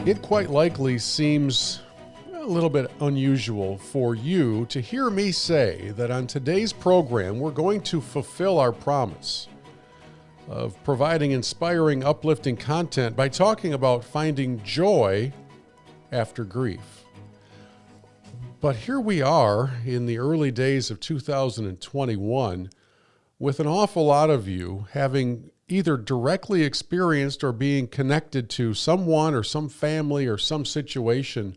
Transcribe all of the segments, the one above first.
It quite likely seems a little bit unusual for you to hear me say that on today's program, we're going to fulfill our promise of providing inspiring, uplifting content by talking about finding joy after grief. But here we are in the early days of 2021 with an awful lot of you having either directly experienced or being connected to someone or some family or some situation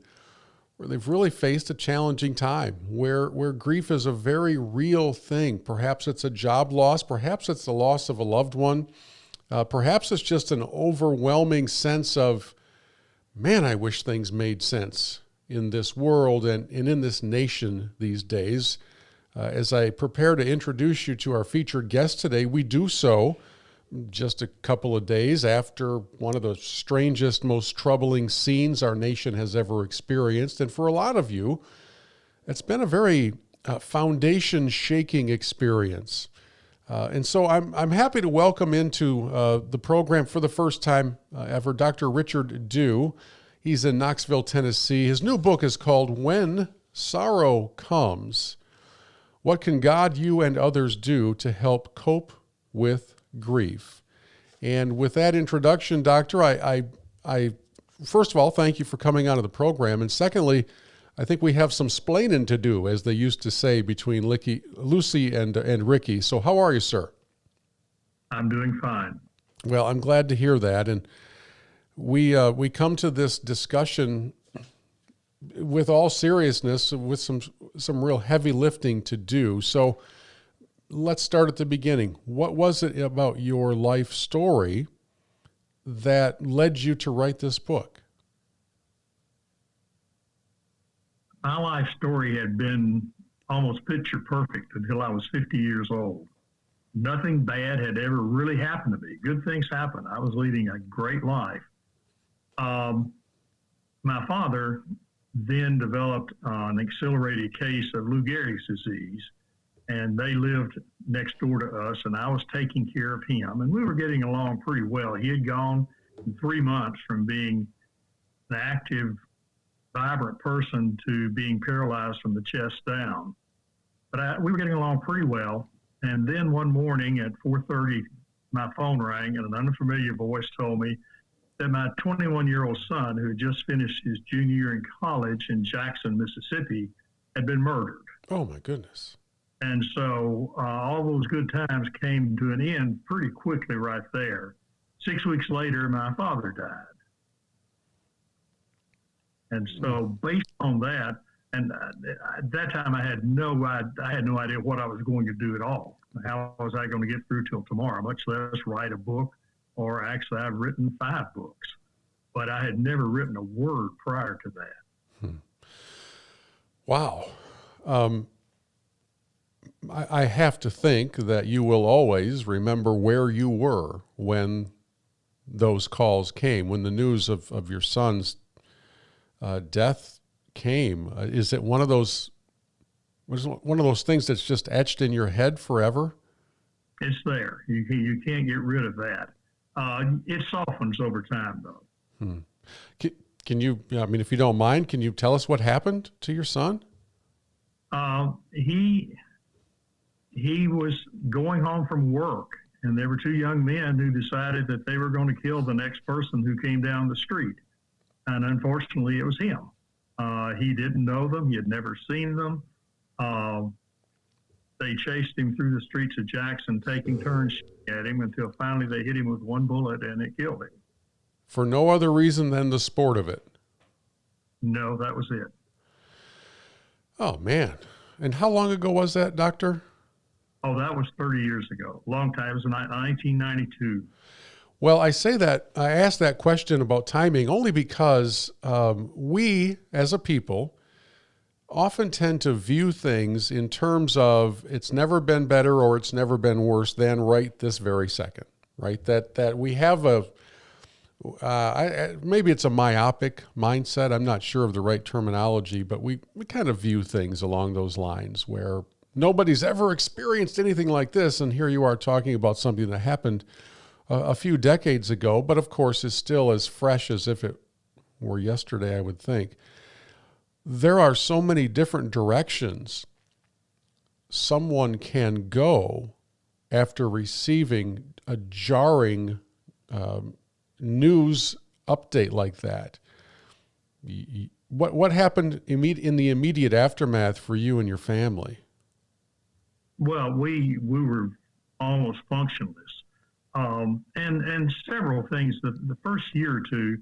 where they've really faced a challenging time, where grief is a very real thing. Perhaps it's a job loss, perhaps it's the loss of a loved one, perhaps it's just an overwhelming sense of, man, I wish things made sense in this world and in this nation these days. As I prepare to introduce you to our featured guest today, we do so just a couple of days after one of the strangest, most troubling scenes our nation has ever experienced. And for a lot of you, it's been a very foundation-shaking experience. And so I'm happy to welcome into the program for the first time ever Dr. Richard Dew. He's in Knoxville, Tennessee. His new book is called When Sorrow Comes: What Can God, You, and Others Do to Help Cope with Grief? And with that introduction, Doctor, I first of all, thank you for coming onto the program. And secondly, I think we have some splaining to do, as they used to say, between Lucy and Ricky. So how are you, sir? I'm doing fine. Well, I'm glad to hear that. And we come to this discussion with all seriousness, with some real heavy lifting to do. So let's start at the beginning. What was it about your life story that led you to write this book? My life story had been almost picture perfect until I was 50 years old. Nothing bad had ever really happened to me. Good things happened. I was leading a great life. My father then developed an accelerated case of Lou Gehrig's disease, and they lived next door to us, and I was taking care of him, and we were getting along pretty well. He had gone in 3 months from being an active, vibrant person to being paralyzed from the chest down. But we were getting along pretty well, and then one morning at 4:30, my phone rang, and an unfamiliar voice told me that my 21-year-old son, who had just finished his junior year in college in Jackson, Mississippi, had been murdered. Oh, my goodness. And so all those good times came to an end pretty quickly right there. 6 weeks later, my father died. And so based on that, and at that time I had no idea what I was going to do at all. How was I going to get through till tomorrow, much less write a book? Or actually, I've written 5 books, but I had never written a word prior to that. Wow. I have to think that you will always remember where you were when those calls came, when the news of your son's death came. Is it one of those things that's just etched in your head forever? It's there. You can't get rid of that. It softens over time, though. Can you, I mean, if you don't mind, can you tell us what happened to your son? He was going home from work, and there were 2 young men who decided that they were going to kill the next person who came down the street. And unfortunately, it was him. He didn't know them. He had never seen them. They chased him through the streets of Jackson, taking turns at him until finally they hit him with 1 bullet and it killed him. For no other reason than the sport of it? No, that was it. Oh, man. And how long ago was that, Doctor? Oh, that was 30 years ago. Long time. It was in 1992. Well, I asked that question about timing only because we, as a people, often tend to view things in terms of it's never been better or it's never been worse than right this very second, right? That we have maybe it's a myopic mindset. I'm not sure of the right terminology, but we kind of view things along those lines where nobody's ever experienced anything like this. And here you are talking about something that happened a few decades ago, but of course is still as fresh as if it were yesterday, I would think. There are so many different directions someone can go after receiving a jarring news update like that. What happened in the immediate aftermath for you and your family? Well, we were almost functionless, and several things. The first year or two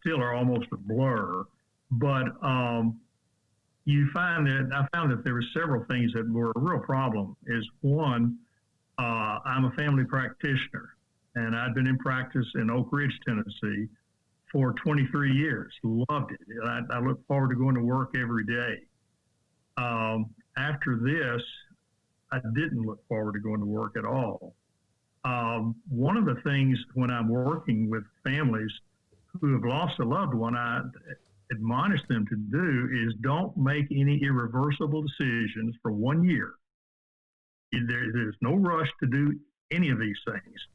still are almost a blur, but I found that there were several things that were a real problem. Is one, I'm a family practitioner, and I'd been in practice in Oak Ridge, Tennessee, for 23 years. Loved it. I look forward to going to work every day. After this, I didn't look forward to going to work at all. One of the things when I'm working with families who have lost a loved one, I admonish them to do is don't make any irreversible decisions for 1 year. There's no rush to do any of these things.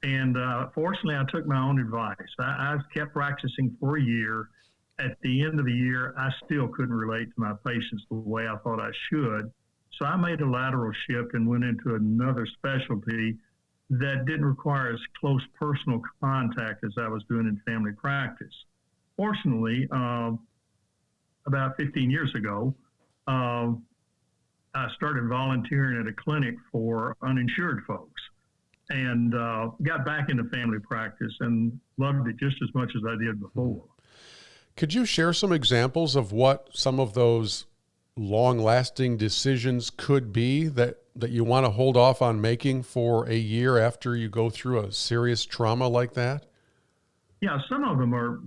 And fortunately, I took my own advice. I've kept practicing for a year. At the end of the year, I still couldn't relate to my patients the way I thought I should. So I made a lateral shift and went into another specialty that didn't require as close personal contact as I was doing in family practice. Fortunately, about 15 years ago, I started volunteering at a clinic for uninsured folks and got back into family practice and loved it just as much as I did before. Could you share some examples of what some of those long-lasting decisions could be that you want to hold off on making for a year after you go through a serious trauma like that? Yeah, some of them are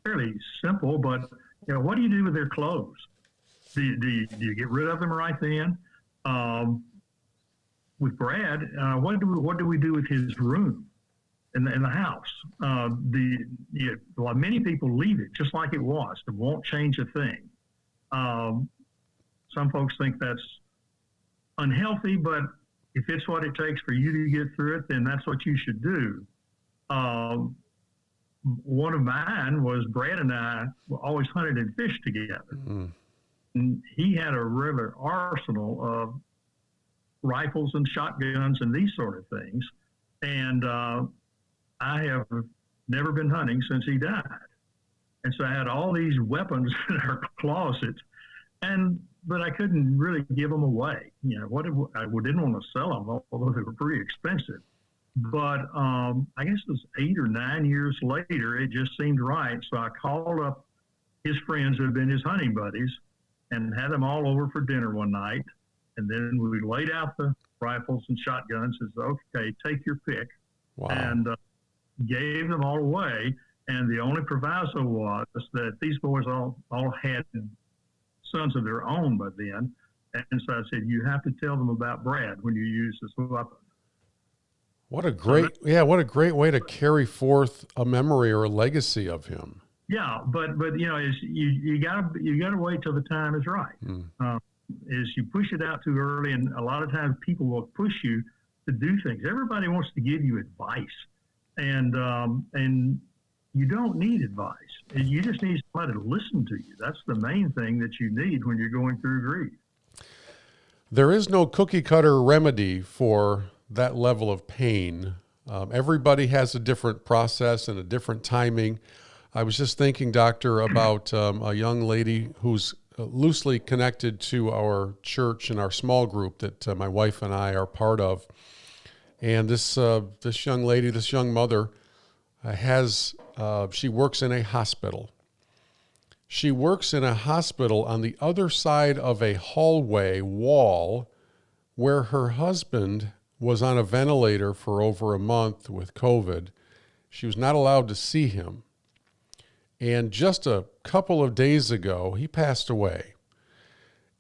fairly simple, but what do you do with their clothes? Do you get rid of them right then? With Brad, what do we do with his room in the house? Many people leave it just like it was. It won't change a thing. Some folks think that's unhealthy, but if it's what it takes for you to get through it, then that's what you should do. One of mine was Brad and I always hunted and fished together. Mm-hmm. And he had a regular arsenal of rifles and shotguns and these sort of things. And I have never been hunting since he died. And so I had all these weapons in our closet, but I couldn't really give them away. I didn't want to sell them, although they were pretty expensive. But I guess it was 8 or 9 years later, it just seemed right. So I called up his friends who had been his hunting buddies and had them all over for dinner one night. And then we laid out the rifles and shotguns and said, okay, take your pick. Wow. And gave them all away. And the only proviso was that these boys all had sons of their own by then. And so I said, you have to tell them about Brad when you use this weapon. What a great way to carry forth a memory or a legacy of him. Yeah, but you gotta wait till the time is right. Is you push it out too early, and a lot of times people will push you to do things. Everybody wants to give you advice, and you don't need advice. You just need somebody to listen to you. That's the main thing that you need when you're going through grief. There is no cookie cutter remedy for that level of pain. Everybody has a different process and a different timing. I was just thinking, Doctor, about a young lady who's loosely connected to our church and our small group that my wife and I are part of. And this young lady, this young mother, she works in a hospital. She works in a hospital on the other side of a hallway wall where her husband was on a ventilator for over a month with COVID. She was not allowed to see him. And just a couple of days ago, he passed away.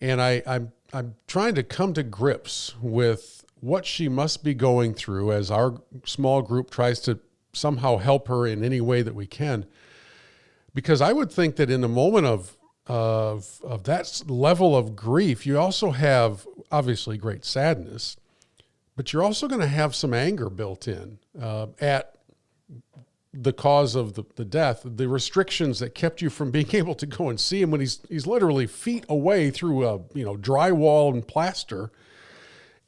And I'm trying to come to grips with what she must be going through as our small group tries to somehow help her in any way that we can. Because I would think that in a moment of that level of grief, you also have obviously great sadness, but you're also going to have some anger built in at the cause of the death, the restrictions that kept you from being able to go and see him when he's literally feet away through drywall and plaster.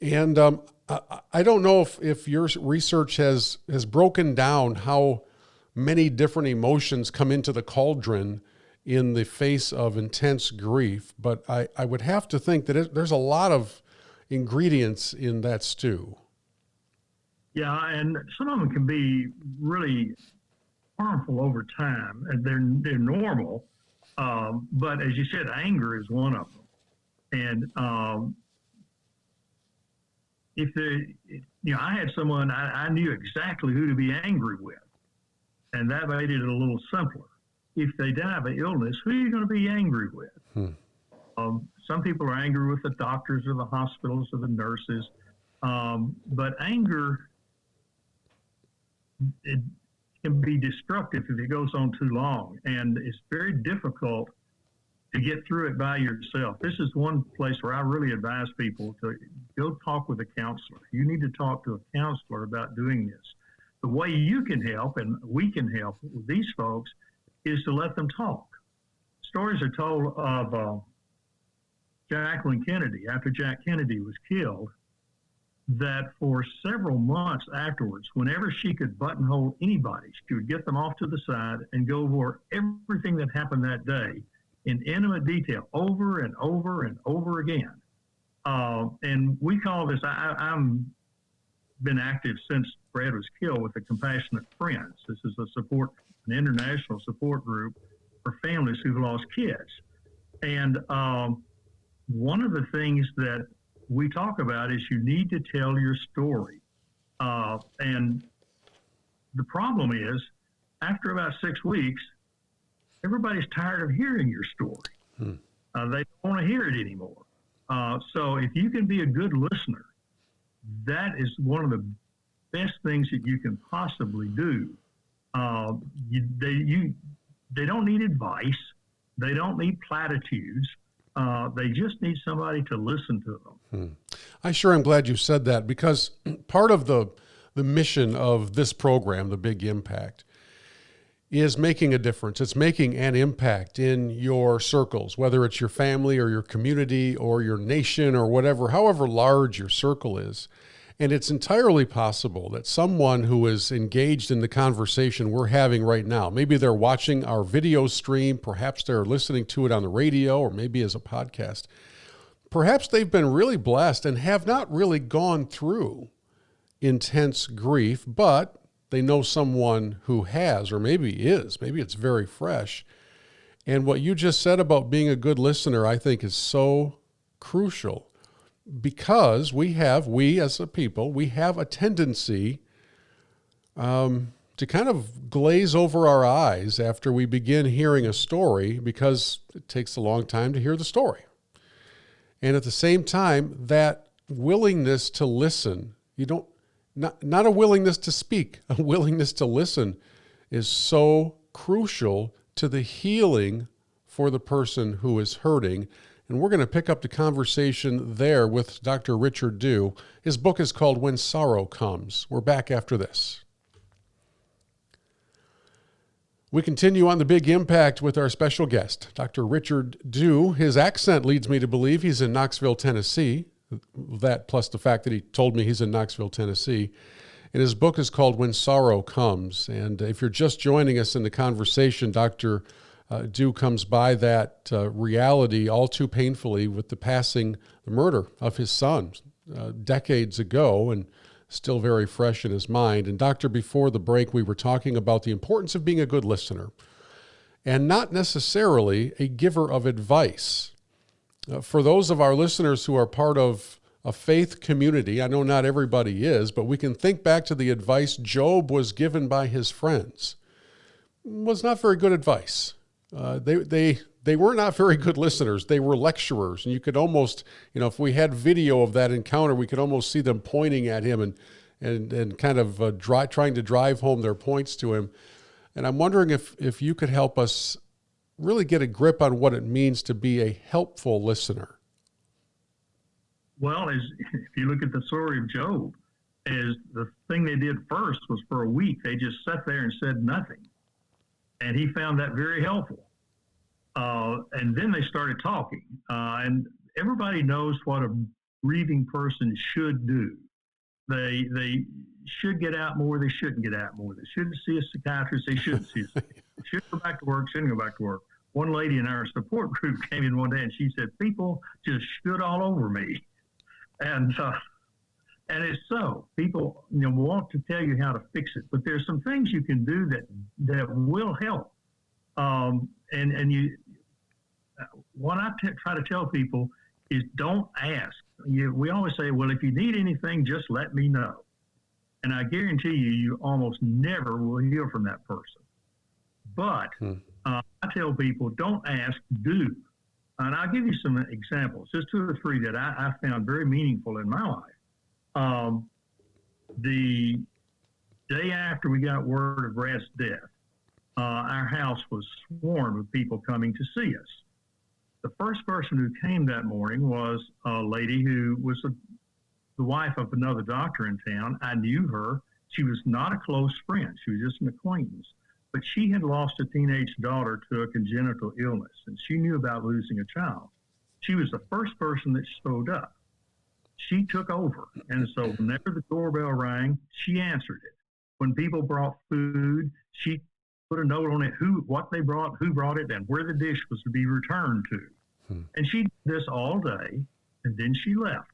And I don't know if your research has broken down how many different emotions come into the cauldron in the face of intense grief, but I would have to think that there's a lot of ingredients in that stew. Yeah, and some of them can be really harmful over time, and they're normal. But as you said, anger is one of them. And I had someone I knew exactly who to be angry with, and that made it a little simpler. If they die of an illness, who are you going to be angry with? Some people are angry with the doctors or the hospitals or the nurses, but anger, it can be destructive if it goes on too long, and it's very difficult to get through it by yourself. This is one place where I really advise people to go talk with a counselor. You need to talk to a counselor about doing this. The way you can help, and we can help with these folks, is to let them talk. Stories are told of Jacqueline Kennedy, after Jack Kennedy was killed, that for several months afterwards, whenever she could buttonhole anybody, she would get them off to the side and go over everything that happened that day in intimate detail over and over and over again. And we call this, I'm been active since Brad was killed with the Compassionate Friends. This is an international support group for families who've lost kids. And one of the things that we talk about is you need to tell your story. And the problem is, after about 6 weeks, everybody's tired of hearing your story. They don't want to hear it anymore. So if you can be a good listener, that is one of the best things that you can possibly do. They don't need advice. They don't need platitudes. They just need somebody to listen to them. I sure am glad you said that, because part of the mission of this program, The Big Impact, is making a difference. It's making an impact in your circles, whether it's your family or your community or your nation or whatever, however large your circle is. And it's entirely possible that someone who is engaged in the conversation we're having right now, maybe they're watching our video stream, perhaps they're listening to it on the radio, or maybe as a podcast. Perhaps they've been really blessed and have not really gone through intense grief, but they know someone who has, or maybe it's very fresh. And what you just said about being a good listener, I think is so crucial, because we as a people, we have a tendency to kind of glaze over our eyes after we begin hearing a story, because it takes a long time to hear the story. And at the same time, that willingness to listen, not a willingness to speak, a willingness to listen is so crucial to the healing for the person who is hurting. And we're going to pick up the conversation there with Dr. Richard Dew. His book is called When Sorrow Comes. We're back after this. We continue on The Big Impact with our special guest, Dr. Richard Dew. His accent leads me to believe he's in Knoxville, Tennessee. That plus the fact that he told me he's in Knoxville, Tennessee. And his book is called When Sorrow Comes. And if you're just joining us in the conversation, Dr. Dew comes by that reality all too painfully with the murder of his son decades ago, and still very fresh in his mind. And Doctor, before the break, we were talking about the importance of being a good listener and not necessarily a giver of advice. For those of our listeners who are part of a faith community, I know not everybody is, but we can think back to the advice Job was given by his friends. It was not very good advice. They were not very good listeners. They were lecturers. And you could almost, if we had video of that encounter, we could almost see them pointing at him and kind of trying to drive home their points to him. And I'm wondering if you could help us really get a grip on what it means to be a helpful listener. Well, if you look at the story of Job, is the thing they did first was for a week, they just sat there and said nothing. And he found that very helpful. And then they started talking. And everybody knows what a grieving person should do. They should get out more. They shouldn't get out more. They shouldn't see a psychiatrist. They shouldn't see a psychiatrist. They should go back to work. Shouldn't go back to work. One lady in our support group came in one day and she said, people just stood all over me. And it's so. People want to tell you how to fix it. But there's some things you can do that will help. What I try to tell people is don't ask. We always say, well, if you need anything, just let me know. And I guarantee you almost never will hear from that person. But I tell people, don't ask, do. And I'll give you some examples, just 2 or 3 that I found very meaningful in my life. The day after we got word of Brad's death, our house was swarmed with people coming to see us. The first person who came that morning was a lady who was the wife of another doctor in town. I knew her. She was not a close friend. She was just an acquaintance. But she had lost a teenage daughter to a congenital illness, and she knew about losing a child. She was the first person that showed up. She took over. And so whenever the doorbell rang, she answered it. When people brought food, she put a note on it, what they brought, who brought it, and where the dish was to be returned to. And she did this all day, and then she left.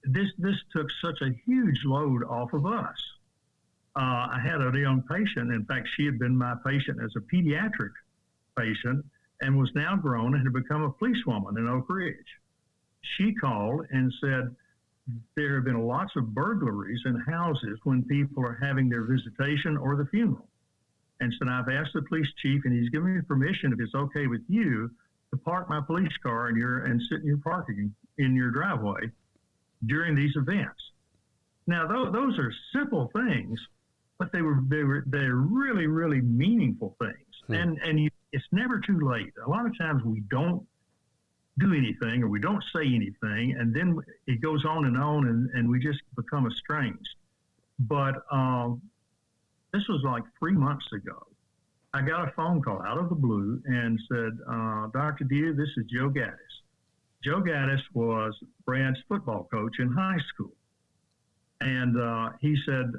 This took such a huge load off of us. I had a young patient. In fact, she had been my patient as a pediatric patient and was now grown and had become a policewoman in Oak Ridge. She called and said, there have been lots of burglaries in houses when people are having their visitation or the funeral. And said, I've asked the police chief, and he's given me permission, if it's okay with you, to park my police car and sit in your parking in your driveway during these events. Now, those are simple things, but they're really, really meaningful things. It's never too late. A lot of times we don't do anything or we don't say anything, and then it goes on and we just become estranged. But this was like 3 months ago. I got a phone call out of the blue and said, Dr. Deere, this is Joe Gaddis. Joe Gaddis was Brad's football coach in high school. And he said,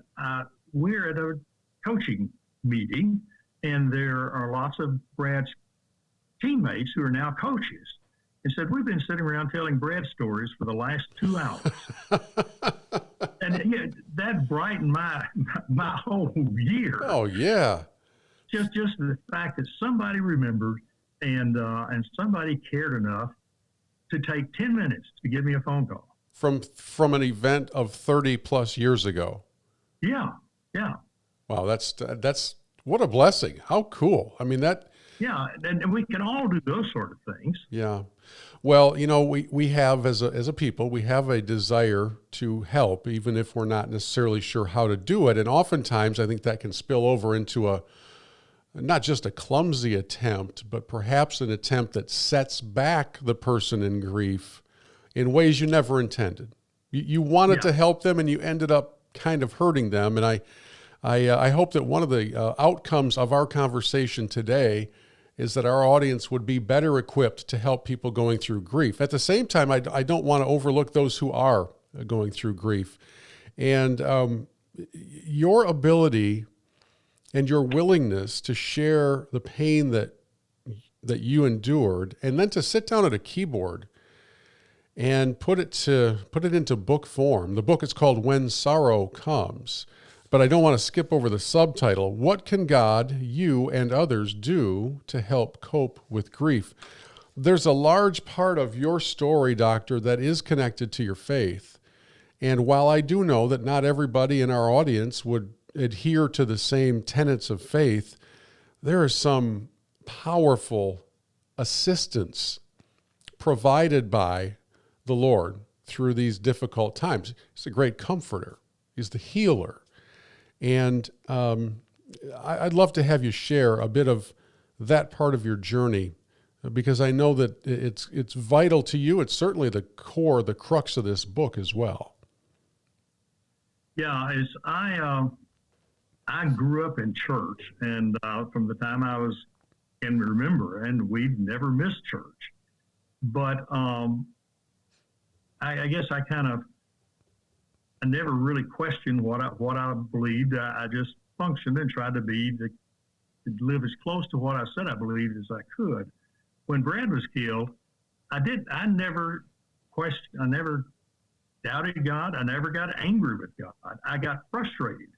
we're at a coaching meeting, and there are lots of Brad's teammates who are now coaches. And said, we've been sitting around telling Brad stories for the last 2 hours. And that brightened my whole year. Oh, yeah. Just the fact that somebody remembered and somebody cared enough to take 10 minutes to give me a phone call. From an event of 30 plus years ago. Yeah. Wow, that's what a blessing. How cool. I mean, that. Yeah, and we can all do those sort of things. Yeah. Well, we have, as a people, we have a desire to help, even if we're not necessarily sure how to do it. And oftentimes, I think that can spill over into not just a clumsy attempt, but perhaps an attempt that sets back the person in grief in ways you never intended. You wanted to help them, and you ended up kind of hurting them. And I hope that one of the outcomes of our conversation today is that our audience would be better equipped to help people going through grief. At the same time, I don't want to overlook those who are going through grief. And your ability and your willingness to share the pain that you endured, and then to sit down at a keyboard and put it into book form. The book is called When Sorrow Comes. But I don't want to skip over the subtitle. What can God, you, and others do to help cope with grief? There's a large part of your story, Doctor, that is connected to your faith. And while I do know that not everybody in our audience would adhere to the same tenets of faith, there is some powerful assistance provided by the Lord through these difficult times. He's a great comforter. He's the healer. And I'd love to have you share a bit of that part of your journey, because I know that it's vital to you. It's certainly the core, the crux of this book as well. Yeah, I grew up in church, and from the time I was can remember, and we've never missed church. But I guess I never really questioned what I believed. I just functioned and tried to live as close to what I said I believed as I could. When Brad was killed, I never questioned, I never doubted God. I never got angry with God. I got frustrated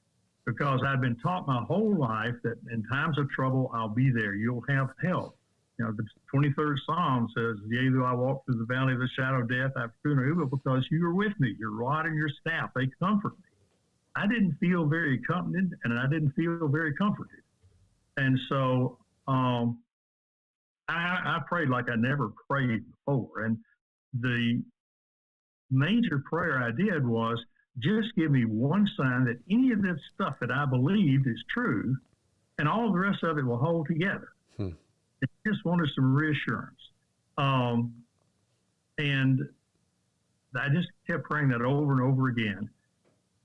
because I've been taught my whole life that in times of trouble, I'll be there. You'll have help. You know, the 23rd Psalm says, yea, though I walk through the valley of the shadow of death, I fear no evil because you are with me. Your rod and your staff, they comfort me. I didn't feel very accompanied and I didn't feel very comforted. And so I prayed like I never prayed before. And the major prayer I did was just give me one sign that any of this stuff that I believed is true, and all the rest of it will hold together. I just wanted some reassurance. And I just kept praying that over and over again.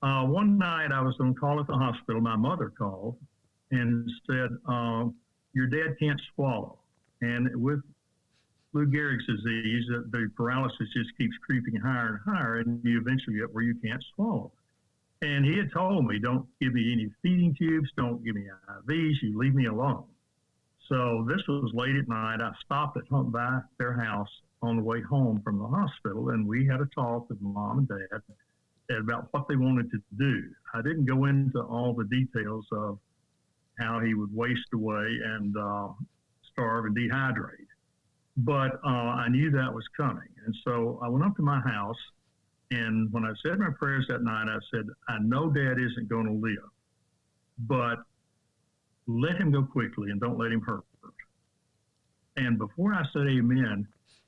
One night I was on call at the hospital. My mother called and said, your dad can't swallow. And with Lou Gehrig's disease, the paralysis just keeps creeping higher and higher, and you eventually get where you can't swallow. And he had told me, don't give me any feeding tubes, don't give me IVs, you leave me alone. So this was late at night. I stopped by their house on the way home from the hospital, and we had a talk with Mom and Dad about what they wanted to do. I didn't go into all the details of how he would waste away and starve and dehydrate. But I knew that was coming. And so I went up to my house, and when I said my prayers that night, I said, I know Dad isn't going to live, but let him go quickly and don't let him hurt. And before I said amen,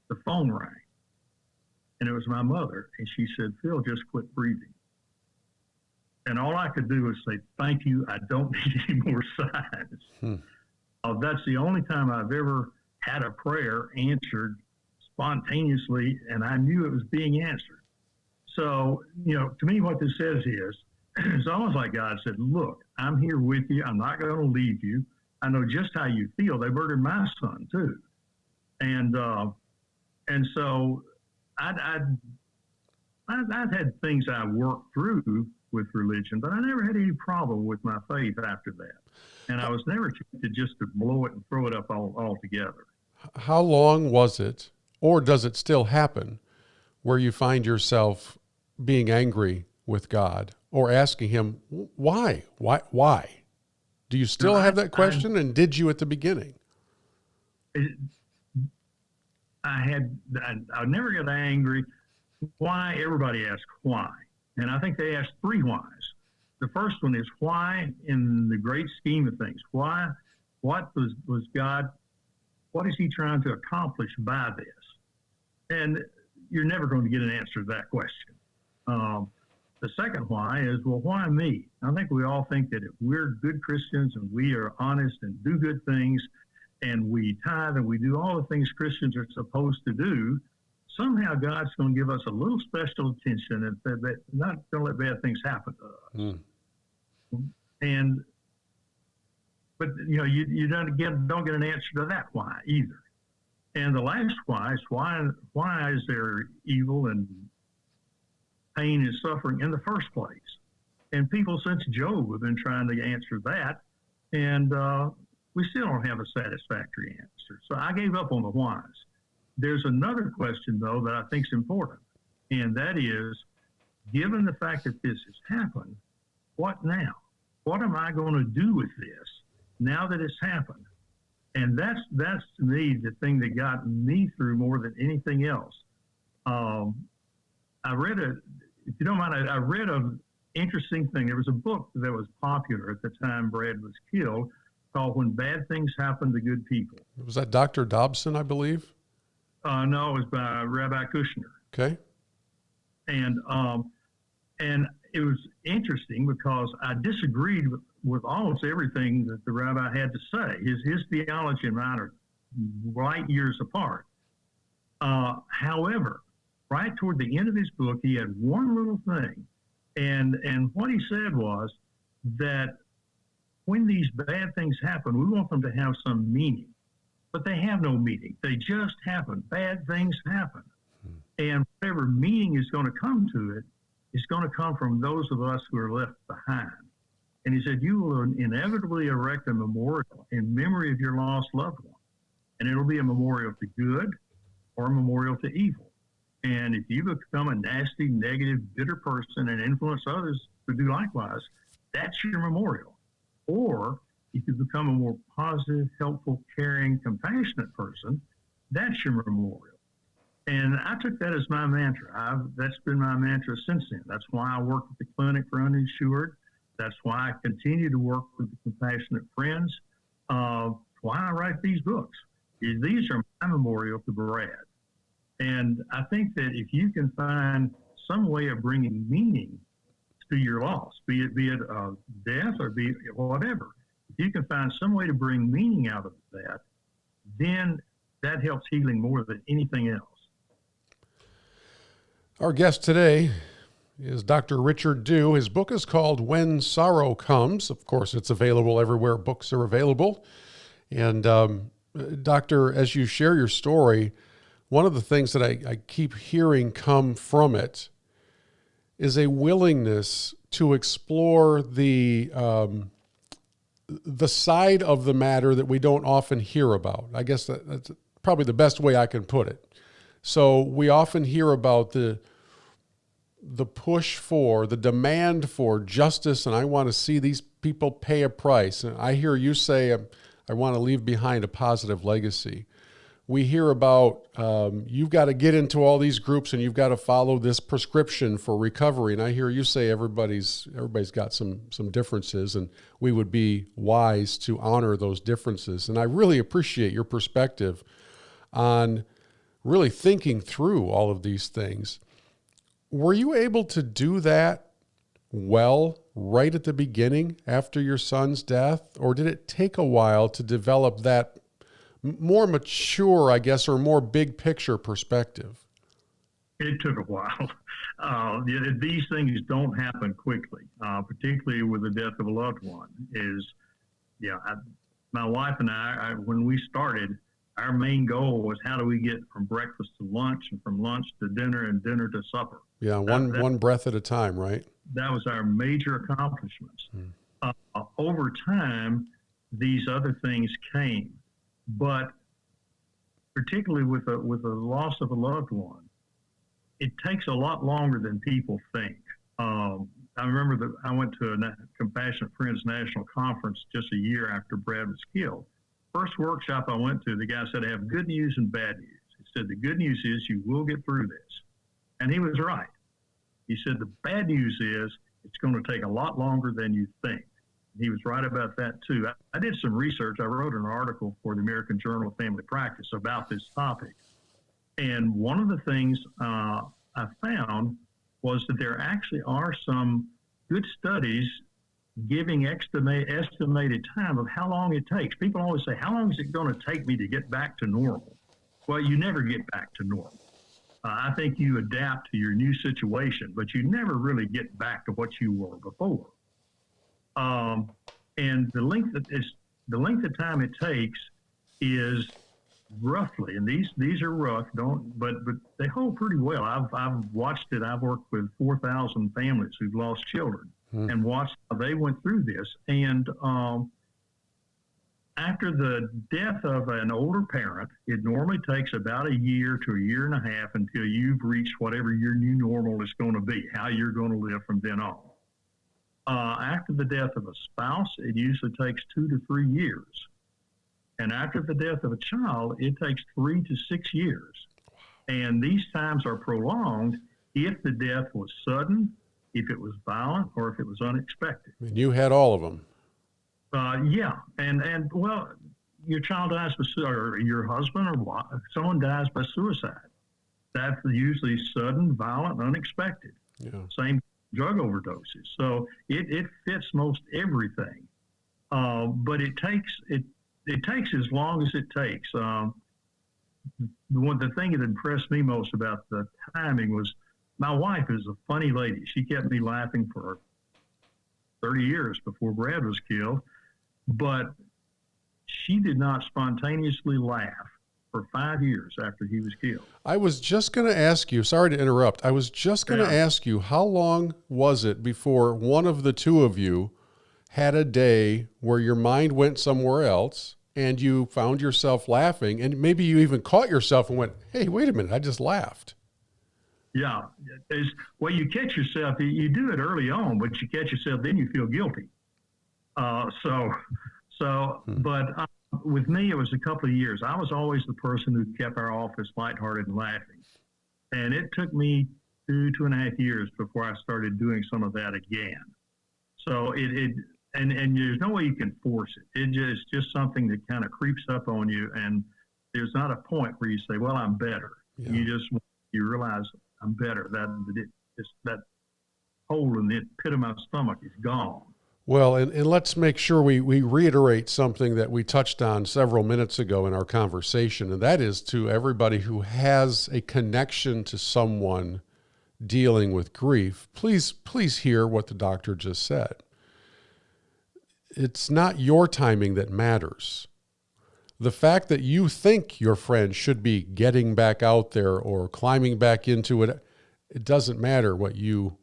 the phone rang. And it was my mother, and she said, Phil, just quit breathing. And all I could do was say, thank you, I don't need any more signs. That's the only time I've ever had a prayer answered spontaneously, and I knew it was being answered. So, you know, to me, what this says is, it's almost like God said, look, I'm here with you. I'm not going to leave you. I know just how you feel. They murdered my son, too. And so I've had things I worked through with religion, but I never had any problem with my faith after that. And I was never tempted just to blow it and throw it up all together. How long was it, or does it still happen, where you find yourself being angry with God or asking him, why? Do you still have that question? And did you at the beginning? I never got angry. Why? Everybody asks why. And I think they asked three whys. The first one is why in the great scheme of things? Why? What was God, what is he trying to accomplish by this? And you're never going to get an answer to that question. The second why is, well, why me? I think we all think that if we're good Christians and we are honest and do good things and we tithe and we do all the things Christians are supposed to do, somehow God's going to give us a little special attention and not going to let bad things happen to us. But you know, you don't get an answer to that why either. And the last why is why is there evil and pain and suffering in the first place? And people since Job have been trying to answer that, and we still don't have a satisfactory answer. So I gave up on the whys. There's another question, though, that I think is important, and that is, given the fact that this has happened, what now? What am I going to do with this now that it's happened? And that's to me the thing that got me through more than anything else. I read if you don't mind, I read an interesting thing. There was a book that was popular at the time Brad was killed called When Bad Things Happen to Good People. Was that Dr. Dobson, I believe? No, it was by Rabbi Kushner. Okay. And it was interesting because I disagreed with almost everything that the rabbi had to say. His theology and mine are light years apart. However, right toward the end of his book, he had one little thing And what he said was that when these bad things happen, we want them to have some meaning, but they have no meaning. They just happen. Bad things happen. And whatever meaning is going to come to it is going to come from those of us who are left behind. And he said, you will inevitably erect a memorial in memory of your lost loved one. And it'll be a memorial to good or a memorial to evil. And if you become a nasty, negative, bitter person and influence others to do likewise, that's your memorial. Or if you become a more positive, helpful, caring, compassionate person, that's your memorial. And I took that as my mantra. That's been my mantra since then. That's why I work at the Clinic for Uninsured. That's why I continue to work with the Compassionate Friends. Why I write these books. These are my memorial to Brad. And I think that if you can find some way of bringing meaning to your loss, be it death or be it whatever, if you can find some way to bring meaning out of that, then that helps healing more than anything else. Our guest today is Dr. Richard Dew. His book is called When Sorrow Comes. Of course, it's available everywhere books are available. And Doctor, as you share your story, one of the things that I keep hearing come from it is a willingness to explore the side of the matter that we don't often hear about. I guess that's probably the best way I can put it. So we often hear about the push for, the demand for justice, and I want to see these people pay a price. And I hear you say, I want to leave behind a positive legacy. We hear about you've got to get into all these groups and you've got to follow this prescription for recovery. And I hear you say everybody's got some differences, and we would be wise to honor those differences. And I really appreciate your perspective on really thinking through all of these things. Were you able to do that well right at the beginning after your son's death, or did it take a while to develop that more mature, I guess, or more big picture perspective? It took a while. These things don't happen quickly, particularly with the death of a loved one. My wife and I, when we started, our main goal was how do we get from breakfast to lunch and from lunch to dinner and dinner to supper. Yeah, one breath at a time, right? That was our major accomplishments. Over time, these other things came, but particularly with the loss of a loved one, it takes a lot longer than people think. I remember that I went to a Compassionate Friends National Conference just a year after Brad was killed. First workshop I went to, the guy said, I have good news and bad news. He said, the good news is you will get through this. And he was right. He said, the bad news is it's going to take a lot longer than you think. He was right about that, too. I did some research. I wrote an article for the American Journal of Family Practice about this topic. And one of the things I found was that there actually are some good studies giving estimated time of how long it takes. People always say, how long is it going to take me to get back to normal? Well, you never get back to normal. I think you adapt to your new situation, but you never really get back to what you were before. And the length of time it takes is roughly, and these are rough, but they hold pretty well. I've watched it. I've worked with 4,000 families who've lost children and watched how they went through this. And after the death of an older parent, it normally takes about a year to a year and a half until you've reached whatever your new normal is going to be, how you're going to live from then on. After the death of a spouse, it usually takes 2 to 3 years. And after the death of a child, it takes 3 to 6 years. And these times are prolonged if the death was sudden, if it was violent, or if it was unexpected. And you had all of them. Yeah. And well, your child dies or your husband or someone dies by suicide. That's usually sudden, violent, unexpected. Yeah. Same drug overdoses. So it fits most everything. But it takes as long as it takes. The thing that impressed me most about the timing was my wife is a funny lady. She kept me laughing for 30 years before Brad was killed, but she did not spontaneously laugh for 5 years after he was killed. I was just going to ask you, sorry to interrupt. I was just going to ask you, how long was it before one of the two of you had a day where your mind went somewhere else and you found yourself laughing, and maybe you even caught yourself and went, hey, wait a minute, I just laughed? Yeah. Well, you catch yourself, you do it early on, but you catch yourself, then you feel guilty. But with me, it was a couple of years. I was always the person who kept our office lighthearted and laughing. And it took me 2.5 years before I started doing some of that again. So and there's no way you can force it. It's just something that kind of creeps up on you. And there's not a point where you say, well, I'm better. Yeah. You realize I'm better. That hole in the pit of my stomach is gone. Well, and let's make sure we reiterate something that we touched on several minutes ago in our conversation, and that is to everybody who has a connection to someone dealing with grief, please hear what the doctor just said. It's not your timing that matters. The fact that you think your friend should be getting back out there or climbing back into it, it doesn't matter what you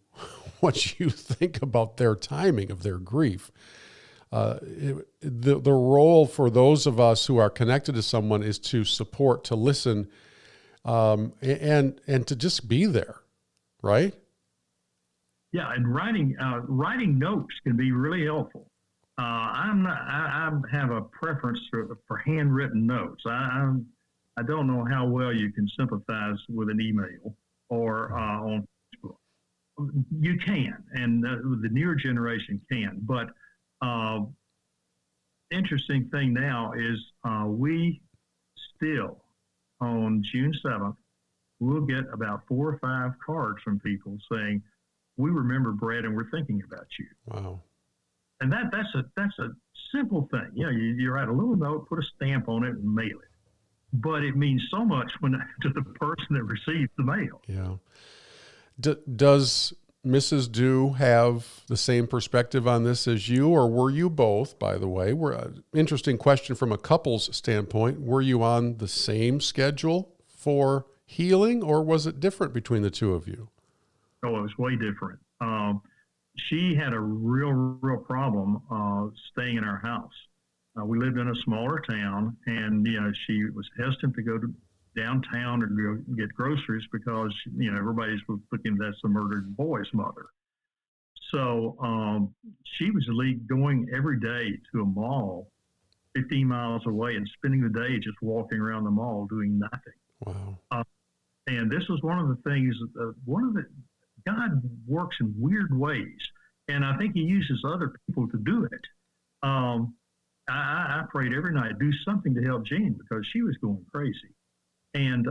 think about their timing of their grief. The role for those of us who are connected to someone is to support, to listen, and to just be there, right? Yeah, and writing notes can be really helpful. I have a preference for handwritten notes. I don't know how well you can sympathize with an email or on Facebook. You can, and the newer generation can. But interesting thing now is we still, on June 7th, we'll get about 4 or 5 cards from people saying, we remember Brad and we're thinking about you. Wow. And that's a simple thing. You write a little note, put a stamp on it, and mail it. But it means so much to the person that receives the mail. Yeah. Does Mrs. Dew have the same perspective on this as you, or were you both, by the way? Interesting question from a couple's standpoint. Were you on the same schedule for healing, or was it different between the two of you? Oh, it was way different. She had a real problem staying in our house. We lived in a smaller town, and she was hesitant to go to downtown or go get groceries because everybody's looking, that's the murdered boy's mother. So she was going every day to a mall 15 miles away and spending the day just walking around the mall doing nothing. Wow. And this was one of the things. God works in weird ways, and I think He uses other people to do it. I prayed every night, do something to help Jean because she was going crazy. And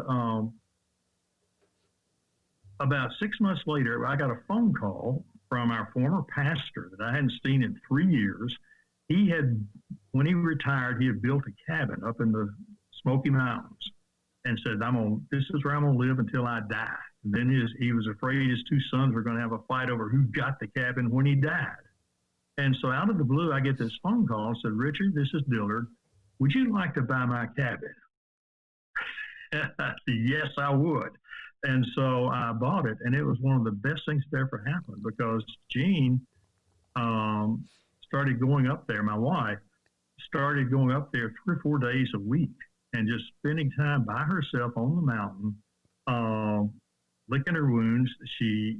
about 6 months later, I got a phone call from our former pastor that I hadn't seen in 3 years. When he retired, he had built a cabin up in the Smoky Mountains and said, this is where I'm going to live until I die. And then he was afraid his 2 sons were going to have a fight over who got the cabin when he died. And so out of the blue, I get this phone call and said, Richard, this is Dillard. Would you like to buy my cabin? I said, yes, I would. And so I bought it, and it was one of the best things that ever happened because Jean started going up there. My wife started going up there 3 or 4 days a week and just spending time by herself on the mountain, licking her wounds. She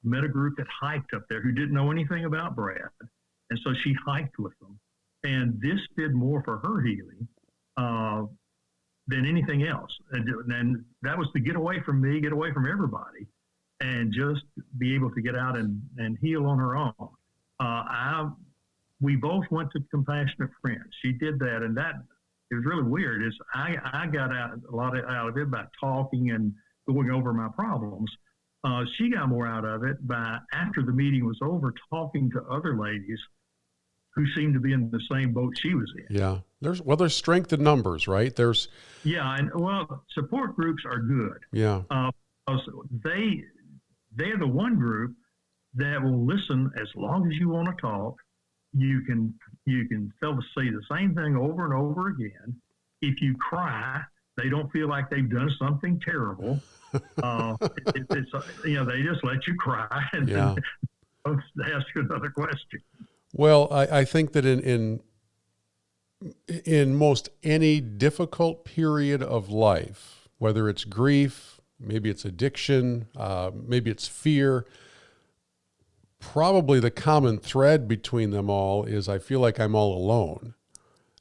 met a group that hiked up there who didn't know anything about Brad, and so she hiked with them. And this did more for her healing than anything else. And that was to get away from me, get away from everybody, and just be able to get out and heal on her own. We both went to Compassionate Friends. She did that, and that it was really weird. I got a lot out of it by talking and going over my problems. She got more out of it by, after the meeting was over, talking to other ladies who seemed to be in the same boat she was in. Yeah. There's strength in numbers, right? Yeah. And support groups are good. Yeah. they're the one group that will listen as long as you want to talk. You can tell them say the same thing over and over again. If you cry, they don't feel like they've done something terrible. It's they just let you cry and Yeah. then ask you another question. Well, I think that in most any difficult period of life, whether it's grief, maybe it's addiction, maybe it's fear, probably the common thread between them all is I feel like I'm all alone,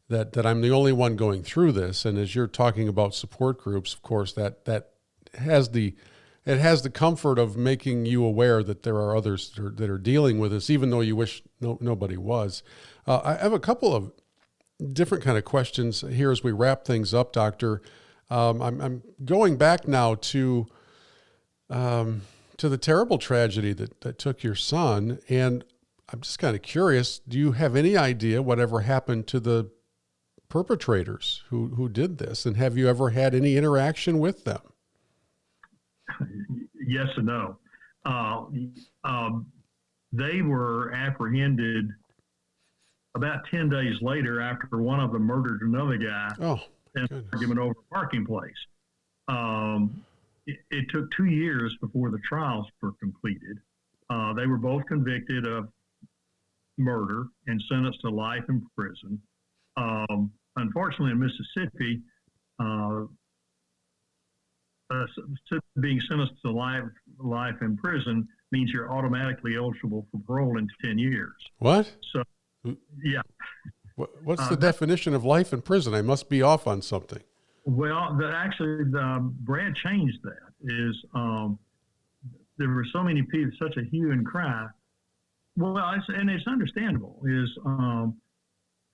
that I'm the only one going through this. And as you're talking about support groups, of course, that has the comfort of making you aware that there are others that are dealing with this, even though you wish nobody was. I have a couple of different kind of questions here as we wrap things up, Doctor. I'm going back now to the terrible tragedy that took your son, and I'm just kind of curious. Do you have any idea whatever happened to the perpetrators who did this, and have you ever had any interaction with them? Yes and no. They were apprehended about 10 days later after one of them murdered another guy in an argument over a parking place. It took 2 years before the trials were completed. They were both convicted of murder and sentenced to life in prison. Unfortunately, in Mississippi, being sentenced to life in prison means you're automatically eligible for parole in 10 years. What? So, yeah. What's the definition of life in prison? I must be off on something. Well, Brad changed that. There were so many people, such a hue and cry. Well, it's understandable.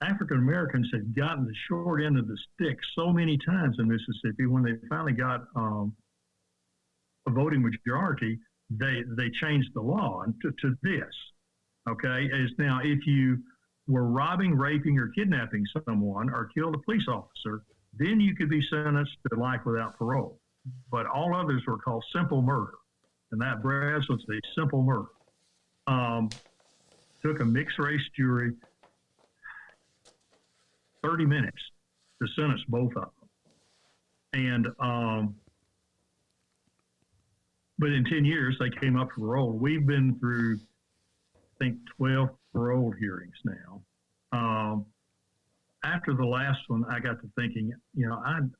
African Americans had gotten the short end of the stick so many times in Mississippi. When they finally got a voting majority, they changed the law to this. Okay, is now if you were robbing, raping, or kidnapping someone or killed a police officer, then you could be sentenced to life without parole. But all others were called simple murder, and that Brad's was a simple murder. Took a mixed race jury 30 minutes to sentence both of them. And, but in 10 years, they came up for parole. We've been through, I think, 12 parole hearings now. After the last one, I got to thinking, I'm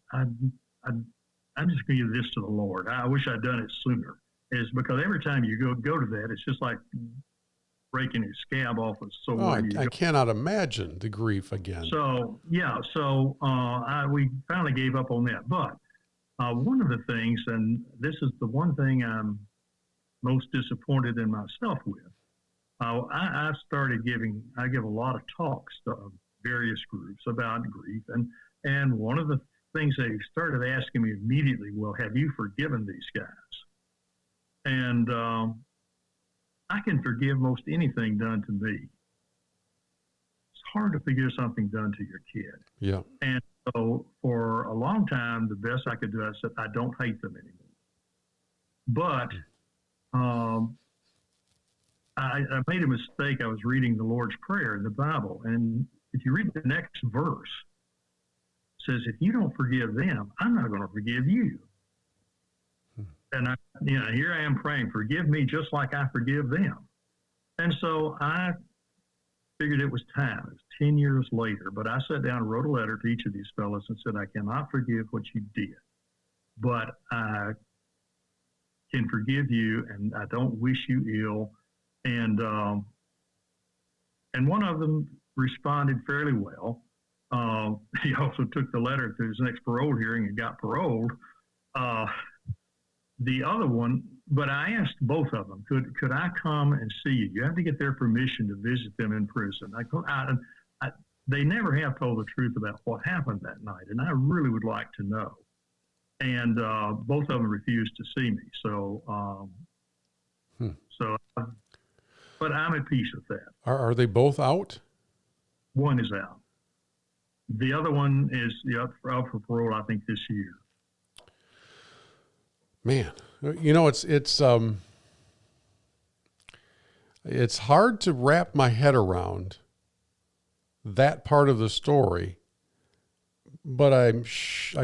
just going to give this to the Lord. I wish I'd done it sooner. It's because every time you go to that, it's just like breaking a scab off a sword. I cannot imagine the grief again. So we finally gave up on that. But one of the things, and this is the one thing I'm most disappointed in myself with, I give a lot of talks to various groups about grief, and one of the things they started asking me immediately, well, have you forgiven these guys? And I can forgive most anything done to me. It's hard to forgive something done to your kid. Yeah. And so for a long time, the best I could do, I said, I don't hate them anymore. But I made a mistake. I was reading the Lord's Prayer in the Bible. And if you read the next verse, it says, if you don't forgive them, I'm not going to forgive you. And here I am praying, forgive me just like I forgive them. And so I figured it was time. It was 10 years later, but I sat down and wrote a letter to each of these fellows and said, I cannot forgive what you did, but I can forgive you, and I don't wish you ill. And one of them responded fairly well. He also took the letter to his next parole hearing and got paroled. The other one, but I asked both of them, could I come and see you? You have to get their permission to visit them in prison. They never have told the truth about what happened that night, and I really would like to know. And both of them refused to see me. But I'm at peace with that. Are they both out? One is out. The other one is up for parole, I think, this year. Man, it's It's hard to wrap my head around that part of the story, but I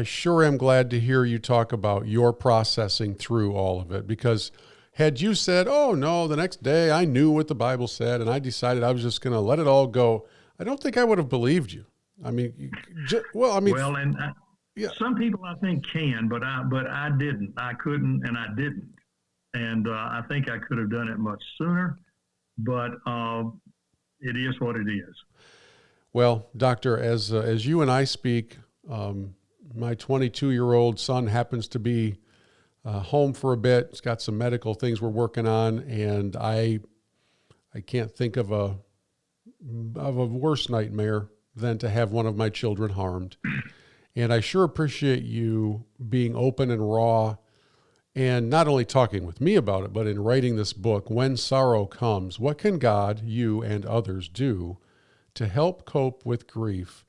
sure am glad to hear you talk about your processing through all of it, because had you said, oh no, the next day I knew what the Bible said and I decided I was just going to let it all go, I don't think I would have believed you. I mean, yeah. Some people I think can, but I didn't. I couldn't, and I didn't. And I think I could have done it much sooner, but it is what it is. Well, Doctor, as you and I speak, my 22-year-old son happens to be home for a bit. He's got some medical things we're working on, and I can't think of a worse nightmare than to have one of my children harmed. And I sure appreciate you being open and raw, and not only talking with me about it, but in writing this book, When Sorrow Comes, What Can God, You, and Others Do to Help Cope with Grief?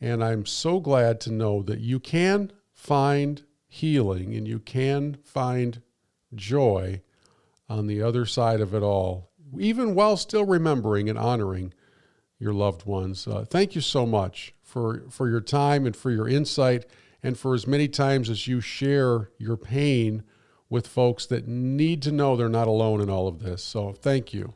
And I'm so glad to know that you can find healing and you can find joy on the other side of it all, even while still remembering and honoring your loved ones. Thank you so much for your time and for your insight, and for as many times as you share your pain with folks that need to know they're not alone in all of this. So thank you.